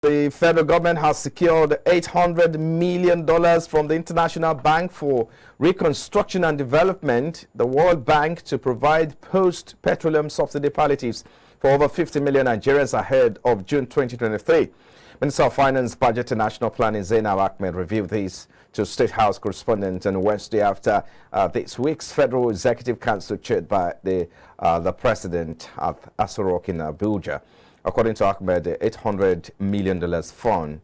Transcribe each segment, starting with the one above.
The federal government has secured $800 million from the International Bank for Reconstruction and Development, the World Bank, to provide post-petroleum subsidy palliatives for over 50 million Nigerians ahead of June 2023. Minister of Finance, Budget and National Planning Zainab Ahmed revealed this to State House correspondents on Wednesday after this week's Federal Executive Council chaired by the President at Aso Rock in Abuja. According to Ahmed, the $800 million fund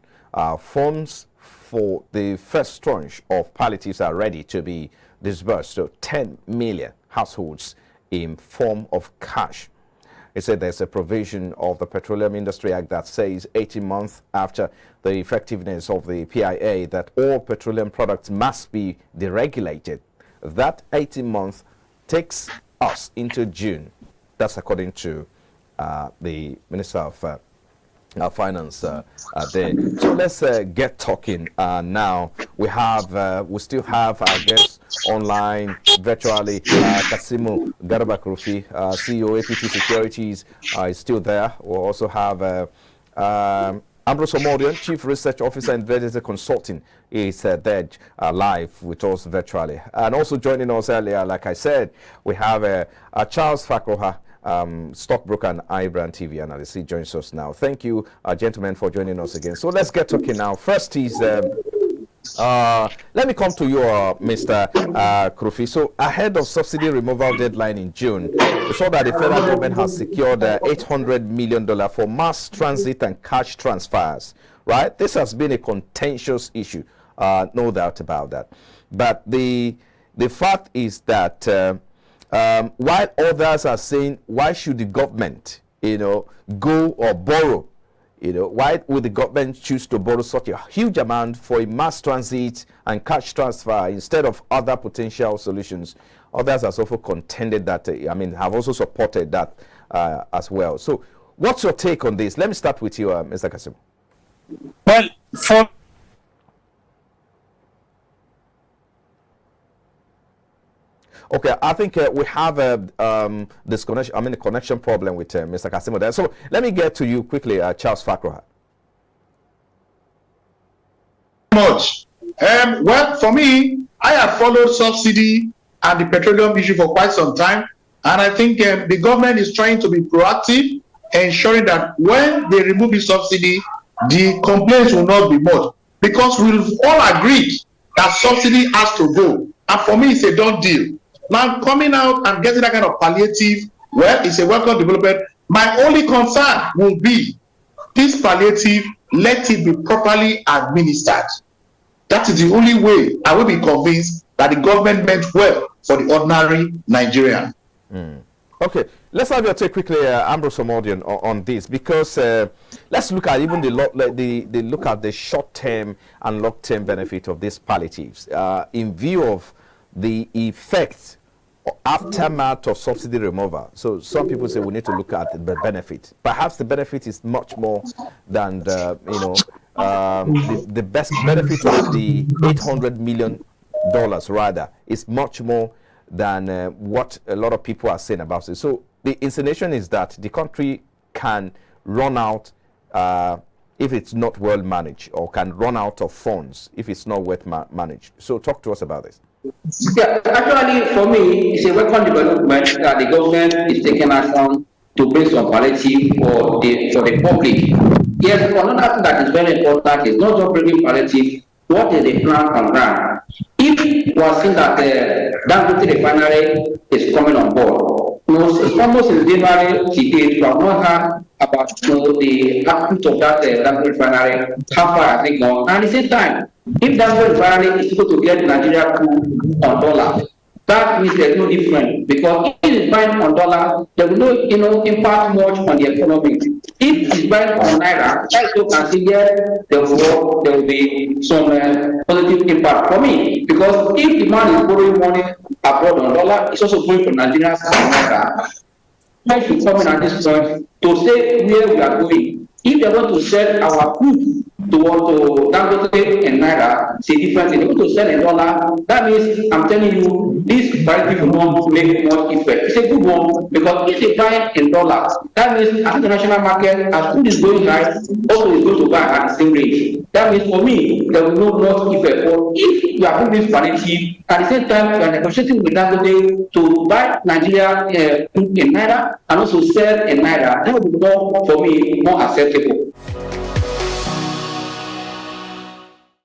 funds for the first tranche of palliatives are ready to be disbursed to 10 million households in form of cash. He said there's a provision of the Petroleum Industry Act that says 18 months after the effectiveness of the PIA that all petroleum products must be deregulated. That 18 months takes us into June. That's according to the Minister of Finance there. So let's get talking now. We still have our guest online virtually. Kasimu Garba-Krufi, CEO APT Securities, is still there. We'll also have Ambrose Omodion, Chief Research Officer and Veritas Consulting, is there live with us virtually. And also joining us earlier, like I said, we have Charles Fakroha, stockbroker and iBrandTV analyst. He joins us now. Thank you, gentlemen, for joining us again. So let's get talking now. First is, let me come to you, Mr. Krufi. So ahead of subsidy removal deadline in June, we saw that the federal government has secured $800 million for mass transit and cash transfers, right? This has been a contentious issue, no doubt about that. But the fact is that while others are saying, why should the government, go or borrow? Why would the government choose to borrow such a huge amount for a mass transit and cash transfer instead of other potential solutions? Others have also contended that, have also supported that as well. So what's your take on this? Let me start with you, Mr. Kasim. Well, for Okay, I think we have a connection problem with Mr. Kasimo there. So let me get to you quickly, Charles Fakroha. Much. Well, for me, I have followed subsidy and the petroleum issue for quite some time, and I think the government is trying to be proactive, ensuring that when they remove the subsidy, the complaints will not be much, because we've all agreed that subsidy has to go, and for me, it's a done deal. Now, coming out and getting that kind of palliative, well, it's a welcome development. My only concern will be this palliative, let it be properly administered. That is the only way I will be convinced that the government meant well for the ordinary Nigerian. Okay, let's have your take quickly, Ambrose Omodion, on this, because let's look at even the look at the short-term and long-term benefit of these palliatives in view of the effects aftermath of subsidy removal. So some people say we need to look at the benefit. Perhaps the benefit is much more than the best benefit of the $800 million rather is much more than what a lot of people are saying about it. So the insinuation is that the country can run out if it's not well managed, or can run out of funds if it's not well managed. So talk to us about this. Yeah, actually, for me, it's a welcome development that the government is taking action to bring some palliative for the public. Yes, another thing that is very important is not just bringing palliative. What is the plan on ground? If we are seeing that the Dangote refinery is coming on board, it's almost in January to date, we have not heard about the output of that Dangote refinery, how far has it gone, and at the same time, if Dangote refinery is supposed to get Nigeria crude on dollar, that means there's no difference, because if it is buying on dollar, there will no impact much on the economy. If it's buying on naira, I still consider there will be some positive impact for me, because if the man is borrowing money abroad on dollar, it's also going from Nigeria to naira. I should come in at this point to say where we are going. If they want to sell our crude to Dangote and Naira, see difference. If you want to sell in dollar, that means I'm telling you, this palliative won't make much effect. It's a good one because if they buy in dollars, that means as the national market, as food is going high, also is going to buy at the same rate. That means for me, there will no much effect. But if you are doing this palliative, at the same time, you are negotiating with Dangote to buy Nigeria in Naira and also sell in Naira, that will be more, for me, more acceptable.